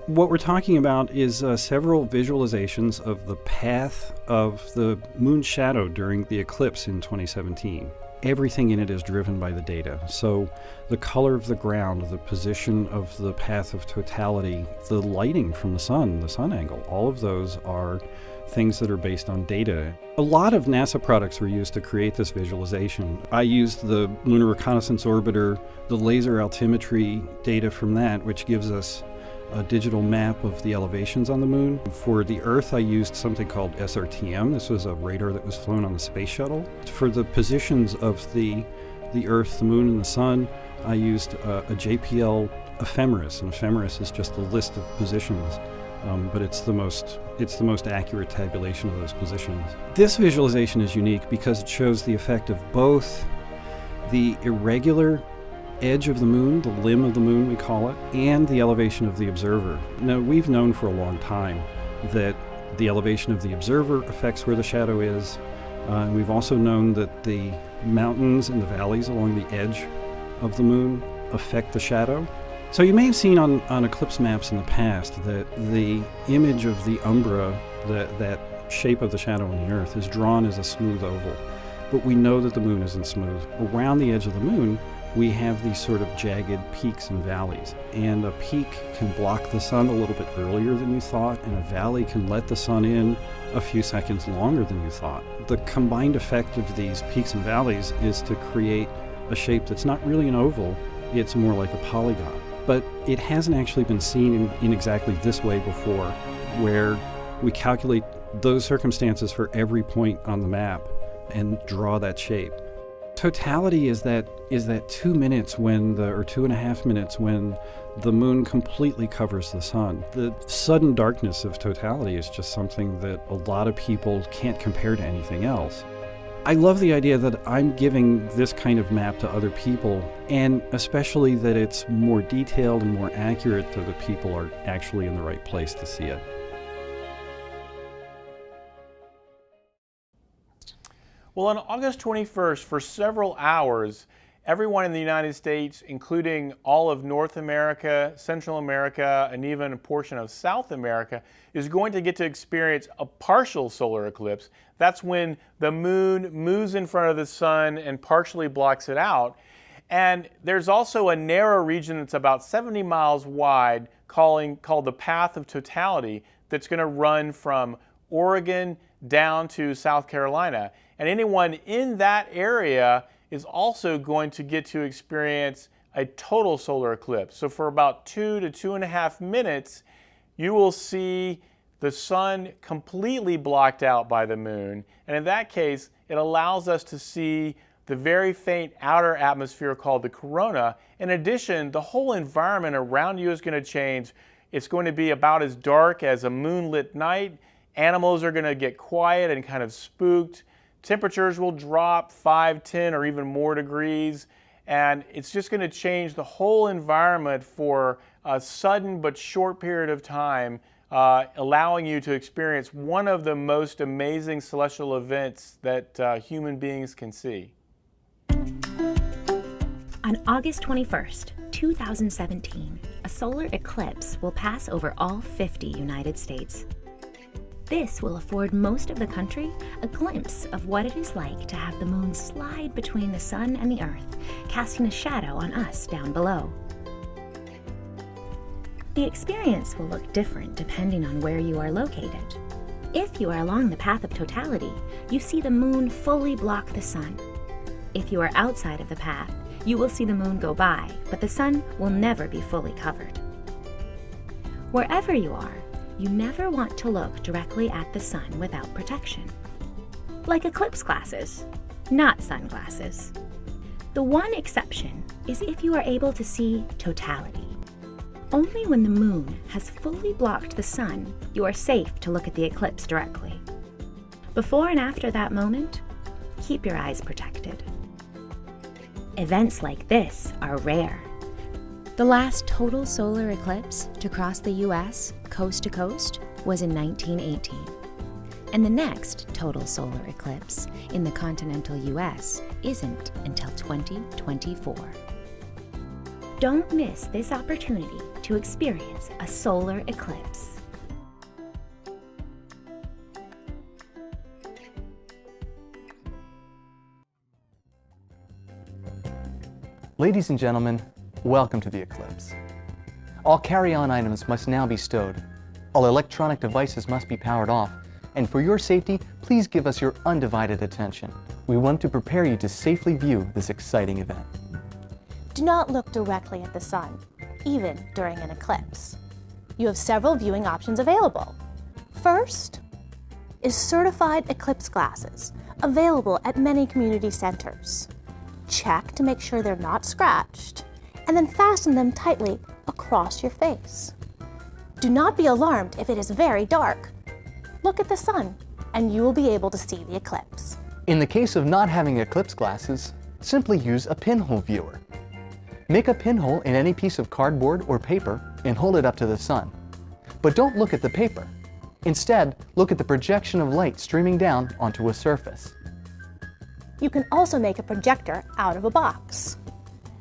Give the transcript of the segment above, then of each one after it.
What we're talking about is several visualizations of the path of the moon's shadow during the eclipse in 2017. Everything in it is driven by the data. So the color of the ground, the position of the path of totality, the lighting from the sun angle, all of those are things that are based on data. A lot of NASA products were used to create this visualization. I used the Lunar Reconnaissance Orbiter, the laser altimetry data from that, which gives us a digital map of the elevations on the moon. For the Earth, I used something called SRTM. This was a radar that was flown on the space shuttle. For the positions of the Earth, the moon, and the sun, I used a JPL ephemeris. An ephemeris is just a list of positions, but it's the most accurate tabulation of those positions. This visualization is unique because it shows the effect of both the irregular edge of the moon, the limb of the moon we call it, and the elevation of the observer. Now, we've known for a long time that the elevation of the observer affects where the shadow is. We've also known that the mountains and the valleys along the edge of the moon affect the shadow. So you may have seen on eclipse maps in the past that the image of the umbra, that shape of the shadow on the Earth, is drawn as a smooth oval. But we know that the moon isn't smooth. Around the edge of the moon, we have these sort of jagged peaks and valleys. And a peak can block the sun a little bit earlier than you thought, and a valley can let the sun in a few seconds longer than you thought. The combined effect of these peaks and valleys is to create a shape that's not really an oval, it's more like a polygon. But it hasn't actually been seen in exactly this way before, where we calculate those circumstances for every point on the map and draw that shape. Totality is that 2 minutes or 2.5 minutes when the moon completely covers the sun. The sudden darkness of totality is just something that a lot of people can't compare to anything else. I love the idea that I'm giving this kind of map to other people, and especially that it's more detailed and more accurate so that people are actually in the right place to see it. Well, on August 21st, for several hours, everyone in the United States, including all of North America, Central America, and even a portion of South America, is going to get to experience a partial solar eclipse. That's when the moon moves in front of the sun and partially blocks it out. And there's also a narrow region that's about 70 miles wide called the Path of Totality that's going to run from Oregon down to South Carolina. And anyone in that area is also going to get to experience a total solar eclipse. So for about 2 to 2.5 minutes, you will see the sun completely blocked out by the moon. And in that case, it allows us to see the very faint outer atmosphere called the corona. In addition, the whole environment around you is going to change. It's going to be about as dark as a moonlit night. Animals are going to get quiet and kind of spooked. Temperatures will drop 5, 10, or even more degrees, and it's just going to change the whole environment for a sudden but short period of time, allowing you to experience one of the most amazing celestial events that human beings can see. On August 21st, 2017, a solar eclipse will pass over all 50 United States. This will afford most of the country a glimpse of what it is like to have the moon slide between the sun and the earth, casting a shadow on us down below. The experience will look different depending on where you are located. If you are along the path of totality, you see the moon fully block the sun. If you are outside of the path, you will see the moon go by, but the sun will never be fully covered. Wherever you are, you never want to look directly at the sun without protection. Like eclipse glasses, not sunglasses. The one exception is if you are able to see totality. Only when the moon has fully blocked the sun, you are safe to look at the eclipse directly. Before and after that moment, keep your eyes protected. Events like this are rare. The last total solar eclipse to cross the U.S. coast to coast was in 1918. And the next total solar eclipse in the continental U.S. isn't until 2024. Don't miss this opportunity to experience a solar eclipse. Ladies and gentlemen, welcome to the eclipse. All carry-on items must now be stowed. All electronic devices must be powered off. And for your safety, please give us your undivided attention. We want to prepare you to safely view this exciting event. Do not look directly at the sun, even during an eclipse. You have several viewing options available. First is certified eclipse glasses, available at many community centers. Check to make sure they're not scratched, and then fasten them tightly across your face. Do not be alarmed if it is very dark. Look at the sun, and you will be able to see the eclipse. In the case of not having eclipse glasses, simply use a pinhole viewer. Make a pinhole in any piece of cardboard or paper and hold it up to the sun. But don't look at the paper. Instead, look at the projection of light streaming down onto a surface. You can also make a projector out of a box.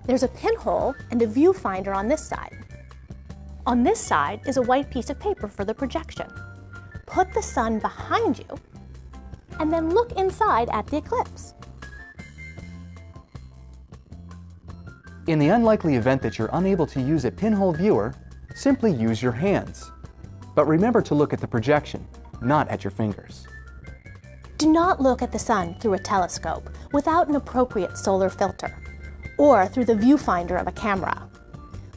There's a pinhole and a viewfinder on this side. On this side is a white piece of paper for the projection. Put the sun behind you, and then look inside at the eclipse. In the unlikely event that you're unable to use a pinhole viewer, simply use your hands. But remember to look at the projection, not at your fingers. Do not look at the sun through a telescope without an appropriate solar filter, or through the viewfinder of a camera.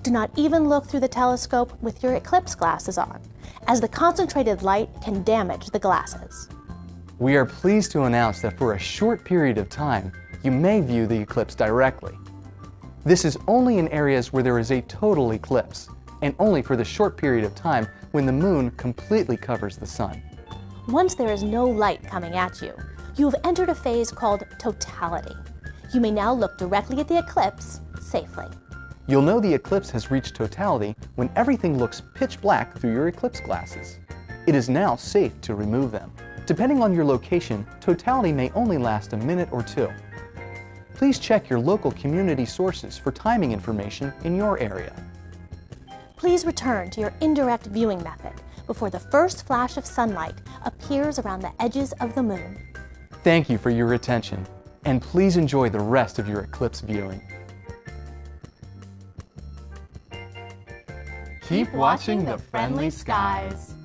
Do not even look through the telescope with your eclipse glasses on, as the concentrated light can damage the glasses. We are pleased to announce that for a short period of time, you may view the eclipse directly. This is only in areas where there is a total eclipse, and only for the short period of time when the moon completely covers the sun. Once there is no light coming at you, you have entered a phase called totality. You may now look directly at the eclipse safely. You'll know the eclipse has reached totality when everything looks pitch black through your eclipse glasses. It is now safe to remove them. Depending on your location, totality may only last a minute or two. Please check your local community sources for timing information in your area. Please return to your indirect viewing method before the first flash of sunlight appears around the edges of the moon. Thank you for your attention, and please enjoy the rest of your eclipse viewing. Keep watching the friendly skies.